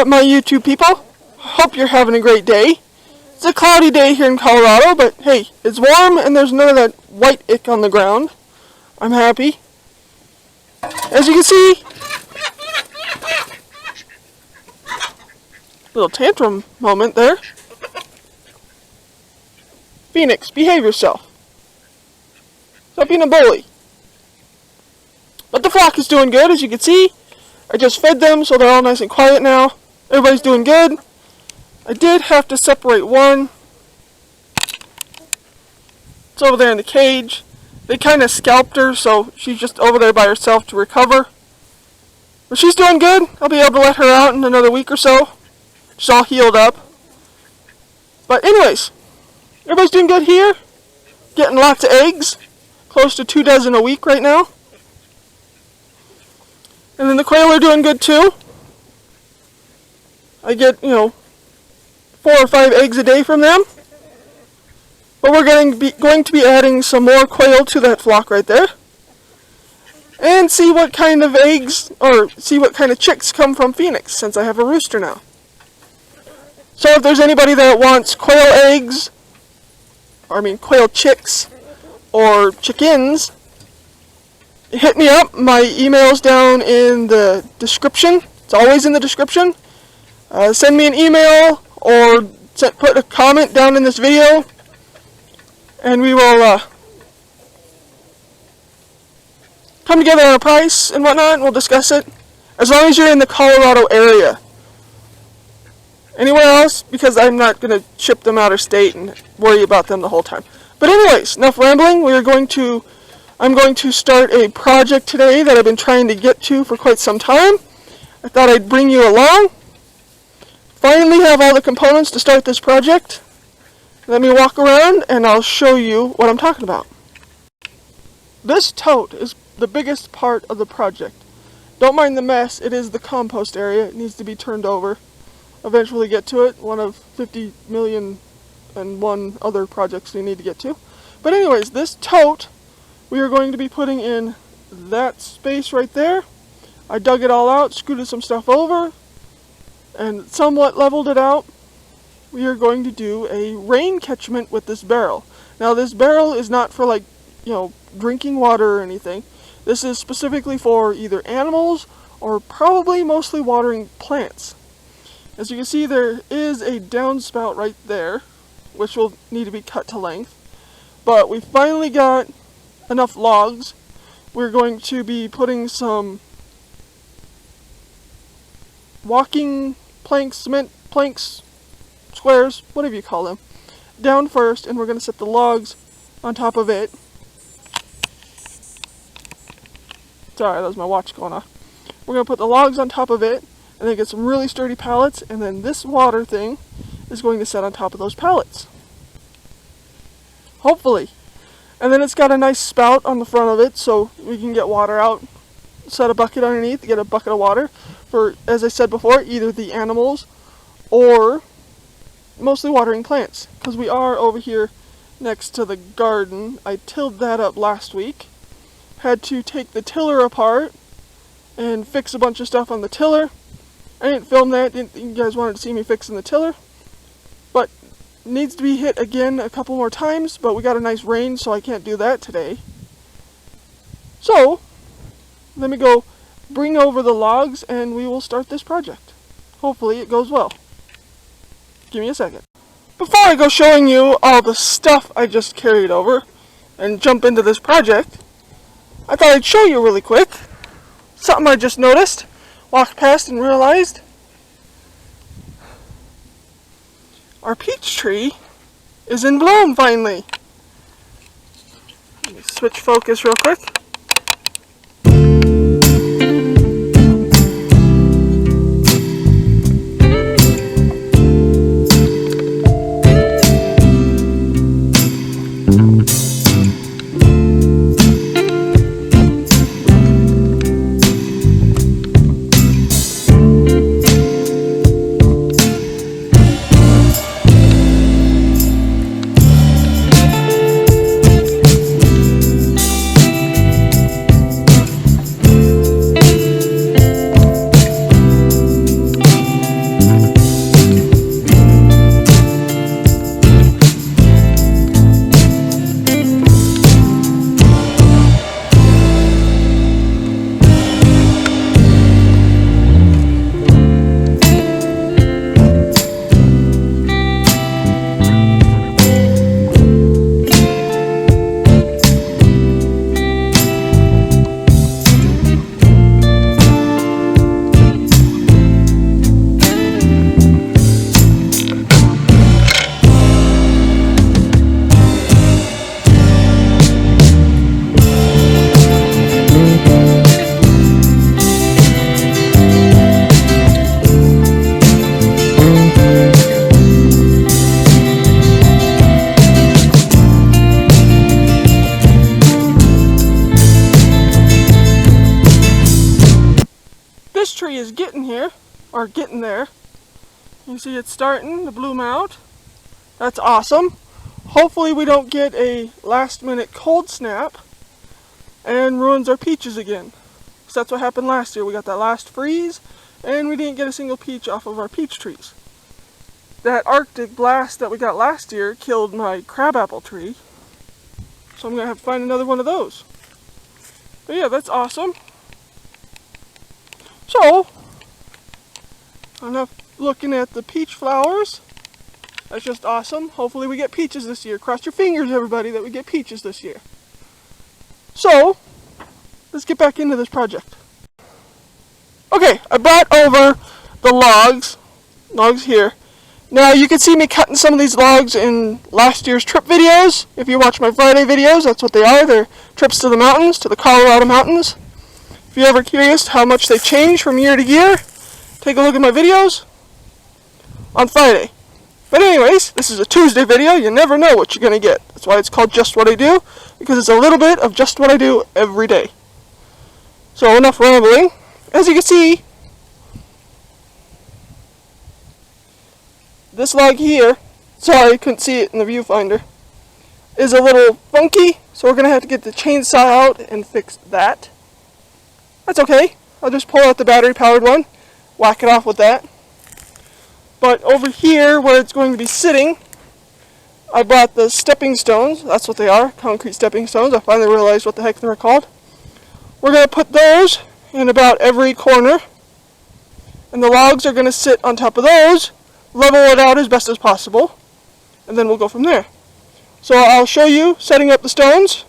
up, my YouTube people? Hope you're having a great day. It's a cloudy day here in Colorado, but hey, it's warm and there's none of that white ick on the ground. I'm happy. As you can see, little tantrum moment there. Phoenix, behave yourself. Stop being a bully. But the flock is doing good, as you can see. I just fed them, so they're all nice and quiet now. Everybody's doing good. I did have to separate one. It's over there in the cage. They kind of scalped her, so she's just over there by herself to recover. But she's doing good. I'll be able to let her out in another week or so. She's all healed up. But anyways, everybody's doing good here. Getting lots of eggs. Close to 2 dozen a week right now. And then the quail are doing good too. I get, 4 or 5 eggs a day from them. But we're going to be adding some more quail to that flock right there. And see what kind of eggs, or see what kind of chicks come from Phoenix, since I have a rooster now. So if there's anybody that wants quail eggs, quail chicks, or chickens, hit me up. My email's down in the description. It's always in the description. Send me an email or put a comment down in this video, and we will come together on a price and whatnot, and we'll discuss it. As long as you're in the Colorado area. Anywhere else, because I'm not going to ship them out of state and worry about them the whole time. But anyways, enough rambling. I'm going to start a project today that I've been trying to get to for quite some time. I thought I'd bring you along. Finally have all the components to start this project. Let me walk around and I'll show you what I'm talking about. This tote is the biggest part of the project. Don't mind the mess, it is the compost area. It needs to be turned over. Eventually get to it, one of 50 million and one other projects we need to get to. But anyways, this tote we are going to be putting in that space right there. I dug it all out, scooted some stuff over, and somewhat leveled it out. We are going to do a rain catchment with this barrel. Now this barrel is not for drinking water or anything. This is specifically for either animals or probably mostly watering plants. As you can see, there is a downspout right there, which will need to be cut to length. But we finally got enough logs. We're going to be putting some walking planks, cement planks, squares, whatever you call them, down first, and we're going to set the logs on top of it. Sorry, that was my watch going off. We're going to put the logs on top of it, and then get some really sturdy pallets, and then this water thing is going to set on top of those pallets. Hopefully. And then it's got a nice spout on the front of it, so we can get water out. Set a bucket underneath, get a bucket of water for, as I said before, either the animals or mostly watering plants. Because we are over here next to the garden. I tilled that up last week. Had to take the tiller apart and fix a bunch of stuff on the tiller. I didn't film that. Didn't think you guys wanted to see me fixing the tiller. But needs to be hit again a couple more times, but we got a nice rain, so I can't do that today. So, let me go bring over the logs and we will start this project. Hopefully it goes well. Give me a second. Before I go showing you all the stuff I just carried over and jump into this project, I thought I'd show you really quick something I just noticed, walked past and realized. Our peach tree is in bloom finally. Let me switch focus real quick. getting here, or getting there. You see it's starting to bloom out. That's awesome. Hopefully we don't get a last minute cold snap and ruins our peaches again. So that's what happened last year. We got that last freeze and we didn't get a single peach off of our peach trees. That Arctic blast that we got last year killed my crabapple tree. So I'm going to have to find another one of those. But yeah, that's awesome. So, enough looking at the peach flowers. That's just awesome. Hopefully we get peaches this year. Cross your fingers, everybody, that we get peaches this year. So, let's get back into this project. Okay, I brought over the logs here. Now you can see me cutting some of these logs in last year's trip videos. If you watch my Friday videos, that's what they are. They're trips to the mountains, to the Colorado mountains. If you're ever curious how much they change from year to year, take a look at my videos on Friday. But anyways, this is a Tuesday video. You never know what you're going to get. That's why it's called Just What I Do, because it's a little bit of just what I do every day. So enough rambling. As you can see, this log here, sorry I couldn't see it in the viewfinder, is a little funky, so we're going to have to get the chainsaw out and fix that. That's okay. I'll just pull out the battery powered one, whack it off with that. But over here, where it's going to be sitting, I brought the stepping stones. That's what they are, concrete stepping stones. I finally realized what the heck they were called. We're going to put those in about every corner, and the logs are going to sit on top of those, level it out as best as possible, and then we'll go from there. So I'll show you setting up the stones.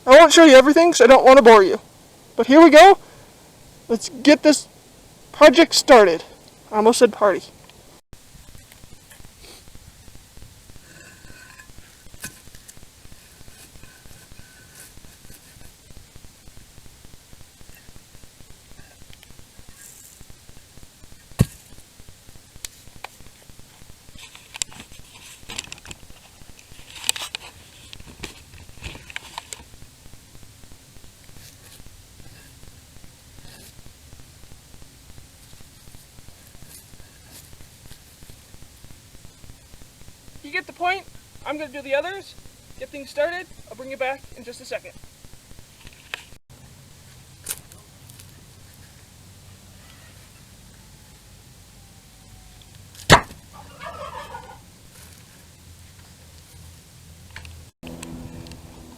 I won't show you everything because I don't want to bore you. But here we go. Let's get this project started. I almost said party. You get the point. I'm going to do the others, get things started. I'll bring you back in just a second.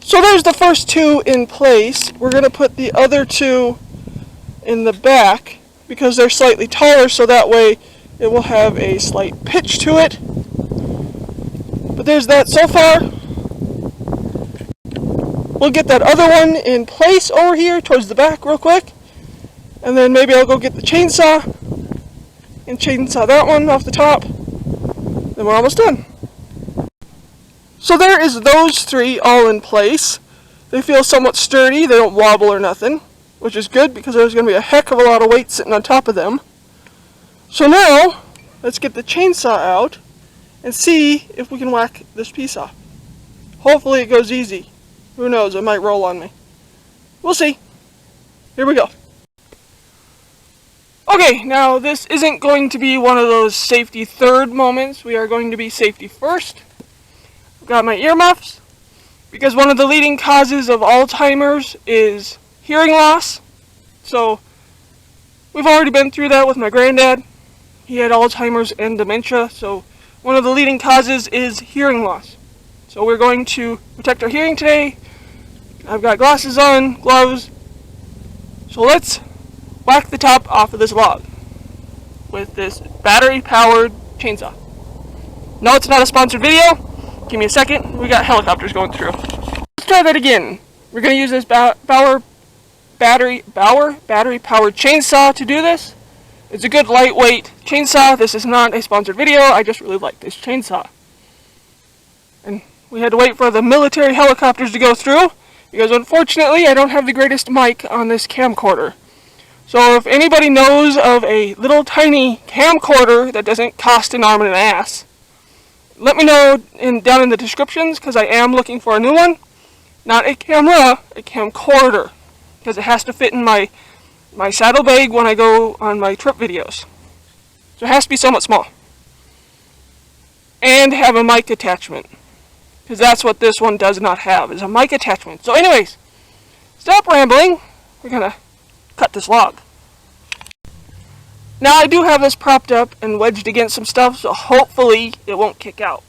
So there's the first two in place. We're going to put the other two in the back because they're slightly taller, so that way it will have a slight pitch to it. But there's that so far. We'll get that other one in place over here towards the back real quick. And then maybe I'll go get the chainsaw and chainsaw that one off the top. Then we're almost done. So there is those three all in place. They feel somewhat sturdy. They don't wobble or nothing, which is good because there's going to be a heck of a lot of weight sitting on top of them. So now, let's get the chainsaw out and see if we can whack this piece off. Hopefully it goes easy. Who knows, it might roll on me. We'll see. Here we go. Okay, now this isn't going to be one of those safety third moments. We are going to be safety first. I've got my earmuffs, because one of the leading causes of Alzheimer's is hearing loss. So, we've already been through that with my granddad. He had Alzheimer's and dementia, so one of the leading causes is hearing loss. So we're going to protect our hearing today. I've got glasses on, gloves. So let's whack the top off of this log with this battery-powered chainsaw. No, it's not a sponsored video. Give me a second. We got helicopters going through. Let's try that again. We're going to use this battery-powered chainsaw to do this. It's a good lightweight chainsaw. This is not a sponsored video. I just really like this chainsaw. And we had to wait for the military helicopters to go through because unfortunately I don't have the greatest mic on this camcorder. So if anybody knows of a little tiny camcorder that doesn't cost an arm and an ass, let me know down in the descriptions because I am looking for a new one. Not a camera, a camcorder. Because it has to fit in my my saddlebag when I go on my trip videos. So it has to be somewhat small. And have a mic attachment. Because that's what this one does not have, is a mic attachment. So anyways, stop rambling. We're going to cut this log. Now I do have this propped up and wedged against some stuff, so hopefully it won't kick out.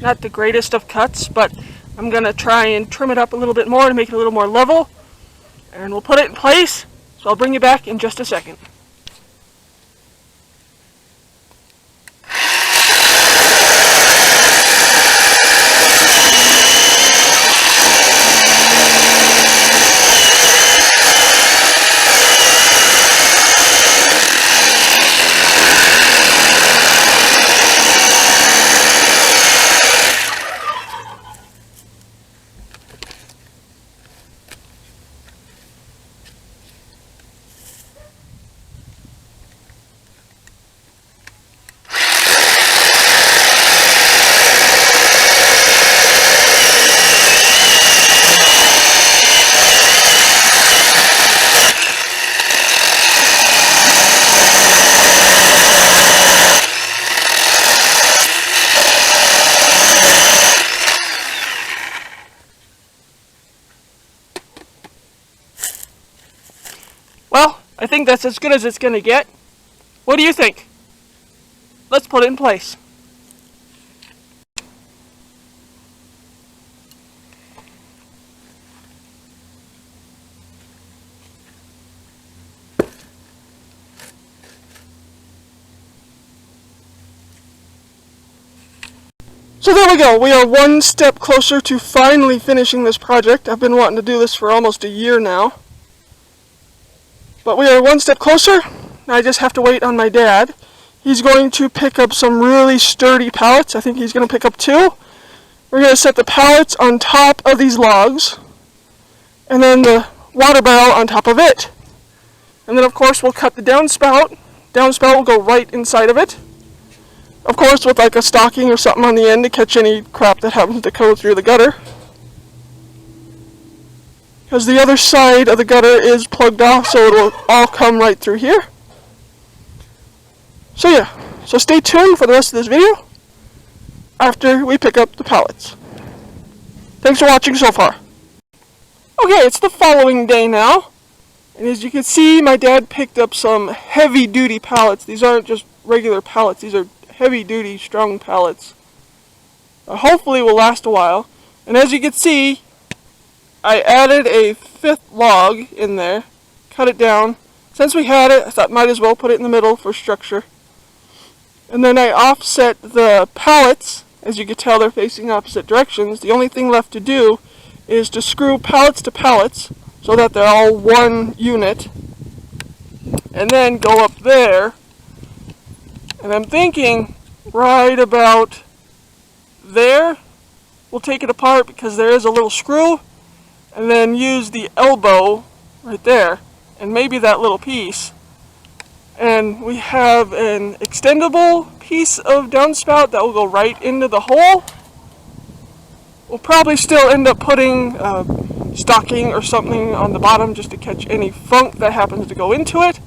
Not the greatest of cuts, but I'm going to try and trim it up a little bit more to make it a little more level. And we'll put it in place, so I'll bring you back in just a second. Well, I think that's as good as it's going to get. What do you think? Let's put it in place. So there we go. We are one step closer to finally finishing this project. I've been wanting to do this for almost a year now. But we are one step closer. Now I just have to wait on my dad. He's going to pick up some really sturdy pallets. I think he's going to pick up 2. We're going to set the pallets on top of these logs. And then the water barrel on top of it. And then of course we'll cut the downspout. Downspout will go right inside of it. Of course with like a stocking or something on the end to catch any crap that happens to go through the gutter. Because the other side of the gutter is plugged off, so it will all come right through here. So yeah, so stay tuned for the rest of this video after we pick up the pallets. Thanks for watching so far. Okay, it's the following day now, and as you can see, my dad picked up some heavy-duty pallets. These aren't just regular pallets, these are heavy-duty, strong pallets. Hopefully will last a while, and as you can see, I added a 5th log in there, cut it down. Since we had it, I thought might as well put it in the middle for structure. And then I offset the pallets. As you can tell, they're facing opposite directions. The only thing left to do is to screw pallets to pallets so that they're all one unit. And then go up there. And I'm thinking right about there, we'll take it apart because there is a little screw. And then use the elbow right there, and maybe that little piece. And we have an extendable piece of downspout that will go right into the hole. We'll probably still end up putting stocking or something on the bottom just to catch any funk that happens to go into it.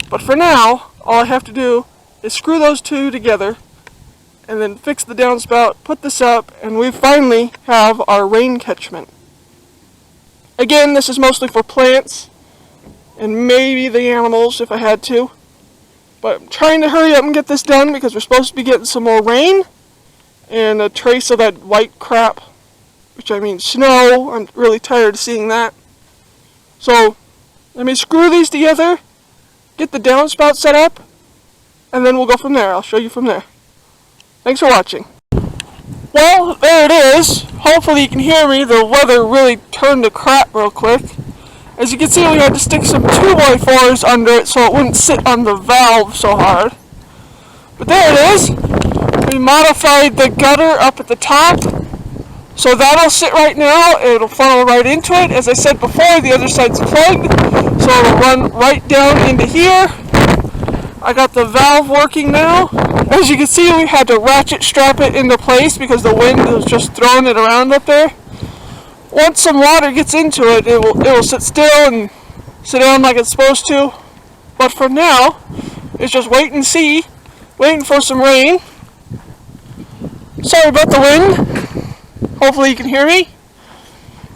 But for now, all I have to do is screw those two together and then fix the downspout, put this up, and we finally have our rain catchment. Again, this is mostly for plants and maybe the animals if I had to. But I'm trying to hurry up and get this done because we're supposed to be getting some more rain and a trace of that white crap, which I mean snow. I'm really tired of seeing that. So let me screw these together, get the downspout set up, and then we'll go from there. I'll show you from there. Thanks for watching. Well, there it is. Hopefully you can hear me. The weather really turned to crap real quick. As you can see, we had to stick some 2x4s under it so it wouldn't sit on the valve so hard. But there it is. We modified the gutter up at the top. So that'll sit right now. It'll funnel right into it. As I said before, the other side's plugged. So it'll run right down into here. I got the valve working now. As you can see, we had to ratchet strap it into place because the wind was just throwing it around up there. Once some water gets into it, it will sit still and sit down like it's supposed to. But for now, it's just wait and see, waiting for some rain. Sorry about the wind. Hopefully you can hear me.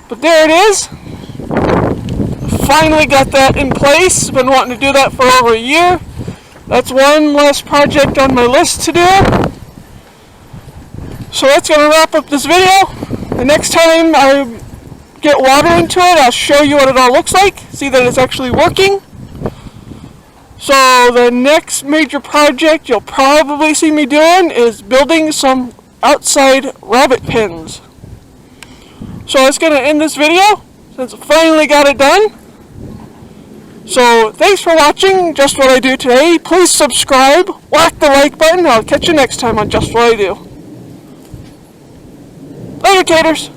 But there it is. Finally got that in place. Been wanting to do that for over a year. That's one less project on my list to do. So that's going to wrap up this video. The next time I get water into it, I'll show you what it all looks like. See that it's actually working. So the next major project you'll probably see me doing is building some outside rabbit pens. So that's going to end this video since I finally got it done. So thanks for watching Just What I Do today. Please subscribe, whack the like button. I'll catch you next time on Just What I Do. Later, caters.